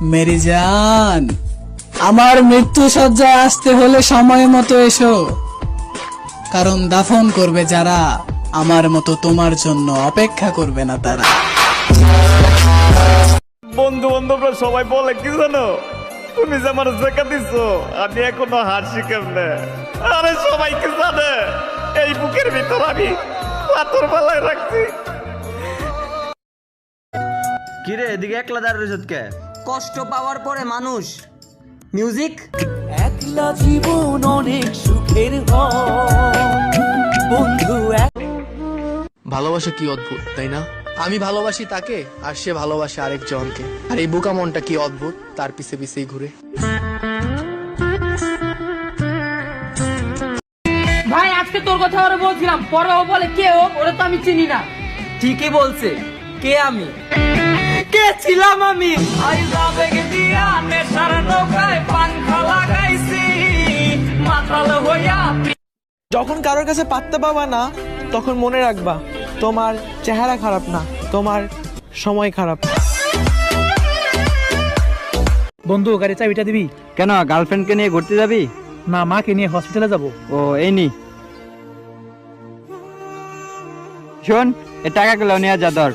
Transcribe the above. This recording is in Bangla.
মেরি জান, আমার মৃত্যু সজ্জায় আসতে হলে সময় মতো এসো, কারণ দাফন করবে যারা আমার মতো তোমার জন্য অপেক্ষা করবে না তারা। বন্ধু বান্ধবরা সবাই বলে কি জানো, তুমি যে আমার জায়গা দিছো আমি এখনো হাসি কেমনে। আরে সবাই কি জানে এই বুকের ভিতর আমি পাথর বালায় রাখছি। কিরে এদিকে একলা দাঁড়িয়ে কে? কষ্ট পাওয়ার পরে মানুষ মিউজিক। একলা জীবন অনেক সুখের বন্ধু। ভালোবাসা কি অদ্ভুত, তাই না? আমি ভালোবাসি তাকে আর সে ভালোবাসে আরেকজনকে, আর এই বোকা মনটা কি অদ্ভুত, তার পিছে পিছেই ঘুরে। ভাই আজকে তোর কথা ওরা বলছিলাম, পরে ও বলে কে ও, ওরা তো আমি চিনি না। ঠিকই বলছে, কে আমি? কে ছিলাম আমি? যখন কারোর কাছে পাত্তা পাবা না, তখন মনে রাখবা তোমার চেহারা খারাপ না, তোমার সময় খারাপ। বন্ধু গাড়ি চাবিটা দিবি? কেন, গার্লফ্রেন্ডকে নিয়ে ঘুরতে যাবি? না, মাকে নিয়ে হসপিটালে যাব। ও এই নি শোন, এ টাকাগুলো নিয়ে যা ধর।